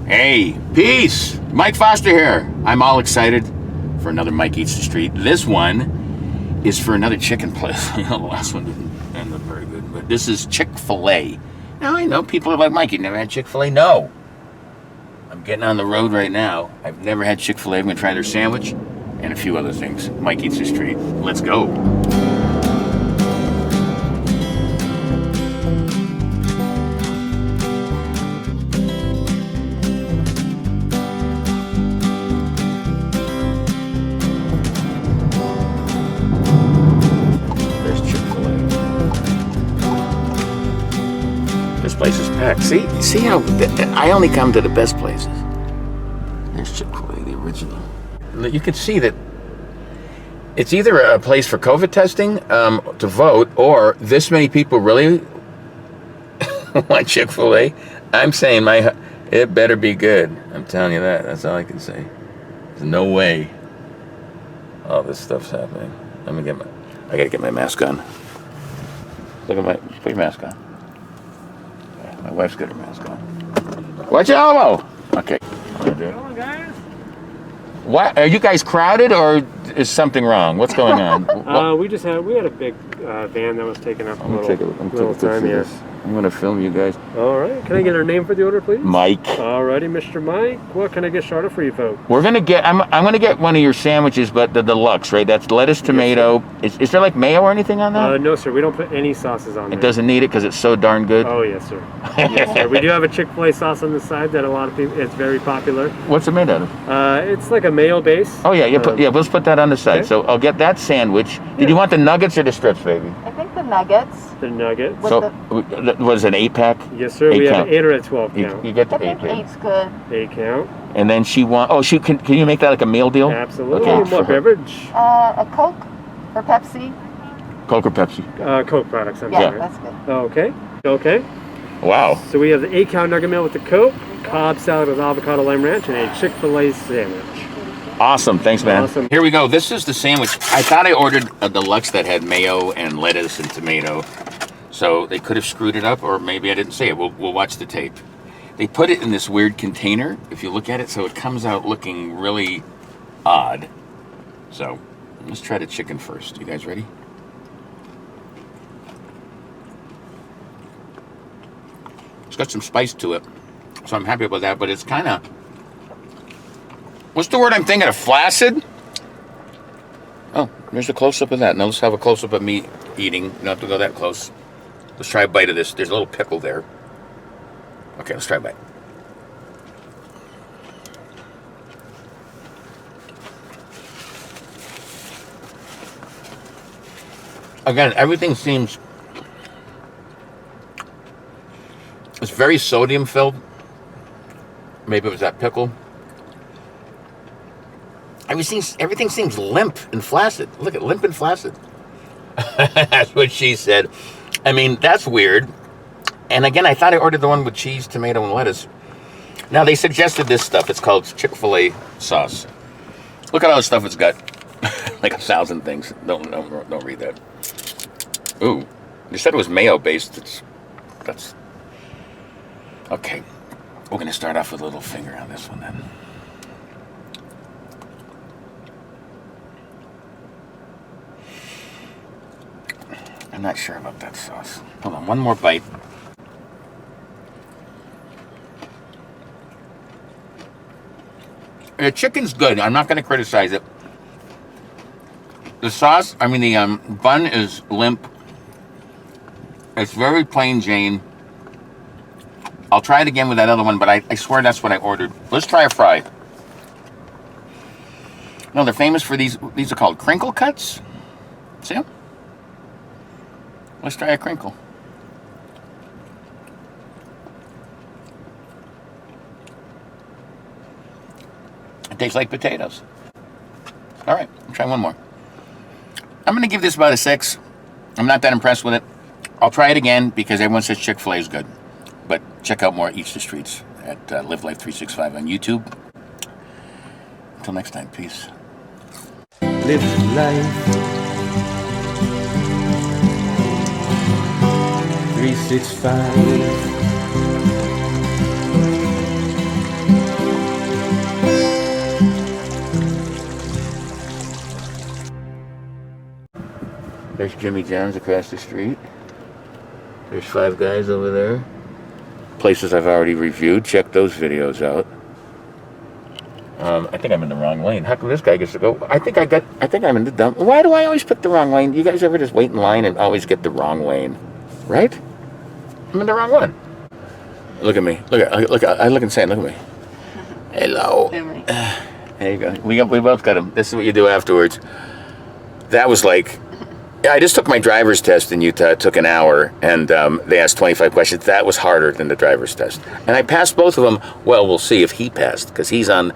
Hey, peace! Mike Foster here. I'm all excited for another Mike Eats the Street. This one is for another chicken place. The last one didn't end up very good, but this is Chick-fil-A. Now, I know people are like, Mike, you never had Chick-fil-A? No. I'm getting on the road right now. I've never had Chick-fil-A. I'm going to try their sandwich and a few other things. Mike Eats the Street. Let's go. This place is packed. See how I only come to the best places. There's Chick-fil-A, the original. You can see that it's either a place for COVID testing to vote, or this many people really want Chick-fil-A. I'm saying it better be good. I'm telling you that. That's all I can say. There's no way all this stuff's happening. I gotta get my mask on. Put your mask on. My wife's got her mask on. Watch your elbow! Okay. What's going on, guys? What? Are you guys crowded, or is something wrong? What's going on? We had a big van that was taking up a little time here. I'm gonna film you guys. All right. Can I get our name for the order, please? Mike. All righty, Mr. Mike. What can I get started for you, folks? We're gonna get. I'm gonna get one of your sandwiches, but the deluxe, right? That's lettuce, tomato. Yes, is there like mayo or anything on that? No, sir. We don't put any sauces on there. It doesn't need it because it's so darn good. Oh yes, sir. Yes, sir. We do have a Chick-fil-A sauce on the side that a lot of people. It's very popular. What's it made out of? It's like a mayo base. Oh yeah, let's put that on the side. Okay. So I'll get that sandwich. Did you want the nuggets or the strips, baby? I think the nuggets. The nuggets. So was it an 8-pack? Yes, sir. We have an 8 or a 12 count. You get the I think 8. 8's good. 8 count. And then can you make that like a meal deal? Absolutely. Okay. What beverage? A Coke or Pepsi? Coke or Pepsi? Coke products. I'm Yeah, sorry. that's good. Okay. Wow. So we have the 8 count nugget meal with the Coke, Cobb salad with avocado lime ranch, and a Chick-fil-A sandwich. Awesome. Thanks, man. Awesome. Here we go. This is the sandwich. I thought I ordered a deluxe that had mayo and lettuce and tomato. So they could have screwed it up, or maybe I didn't say it. We'll watch the tape. They put it in this weird container, if you look at it, so it comes out looking really odd. So let's try the chicken first. You guys ready? It's got some spice to it, so I'm happy about that, but it's kind of... What's the word I'm thinking of? Flaccid? Oh, there's a close-up of that. Now let's have a close-up of me eating. You don't have to go that close. Let's try a bite of this. There's a little pickle there. Okay, let's try a bite. Again, everything seems... It's very sodium-filled. Maybe it was that pickle. Everything seems limp and flaccid. Look at limp and flaccid. That's what she said. I mean, that's weird. And again, I thought I ordered the one with cheese, tomato, and lettuce. Now, they suggested this stuff. It's called Chick-fil-A sauce. Look at all the stuff it's got. Like 1,000 things. Don't read that. Ooh. You said it was mayo-based. That's... Okay. We're going to start off with a little finger on this one, then. I'm not sure about that sauce. Hold on, one more bite. The chicken's good. I'm not going to criticize it. The sauce, the bun is limp. It's very plain Jane. I'll try it again with that other one, but I swear that's what I ordered. Let's try a fry. No, they're famous for these. These are called crinkle cuts. See them? Let's try a crinkle. It tastes like potatoes. All right, I'll try one more. I'm going to give this about a 6. I'm not that impressed with it. I'll try it again because everyone says Chick-fil-A is good. But check out more Eats the Streets at Live Life 365 on YouTube. Until next time, peace. Live life 365. Jimmy John's across the street. There's Five Guys over there. Places I've already reviewed. Check those videos out. I think I'm in the wrong lane. How come this guy gets to go? I think I'm in the dump. Why do I always pick the wrong lane? You guys ever just wait in line and always get the wrong lane? Right? I'm in the wrong one. Look at me. I look insane. Look at me. Hello. There you go. We both got him. This is what you do afterwards. That was like, I just took my driver's test in Utah. It took an hour, and they asked 25 questions. That was harder than the driver's test. And I passed both of them. Well, we'll see if he passed, because he's on.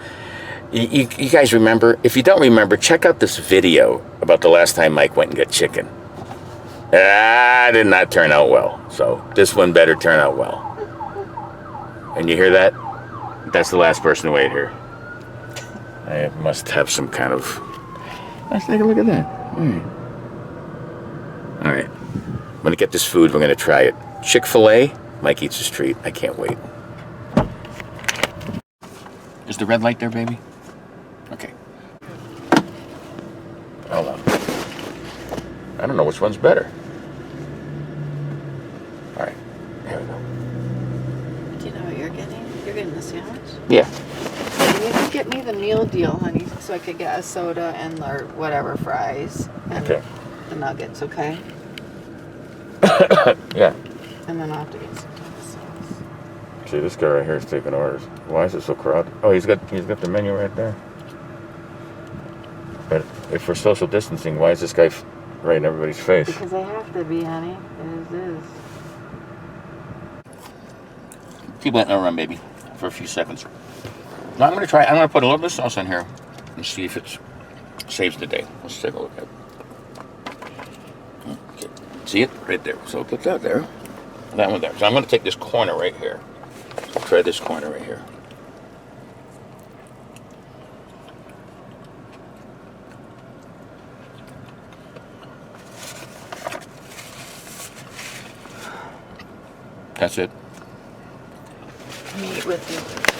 You guys remember? If you don't remember, check out this video about the last time Mike went and got chicken. Did not turn out well. So this one better turn out well. And you hear that? That's the last person to wait here. I must have some kind of... Let's take a look at that. All right. I'm going to get this food. We're going to try it. Chick-fil-A. Mike eats his treat. I can't wait. Is the red light there, baby? Okay. Hold on. I don't know which one's better. All right. Here we go. Do you know what you're getting? You're getting the sandwich? Yeah. You can get me the meal deal, honey, so I could get a soda and or whatever fries. And Okay. the nuggets, okay? Yeah. And then I'll have to get some kind of sauce. See, this guy right here is taking orders. Why is it so crowded? Oh, he's got the menu right there. But if we're social distancing, why is this guy right in everybody's face? Because I have to be, honey. It is. Keep letting it run, baby, for a few seconds. Now I'm going to put a little bit of sauce in here and see if it saves the day. Let's take a look at it. Okay. See it? Right there. So put that there. That one there. So I'm going to take this corner right here. I'll try this corner right here. That's it. Meat with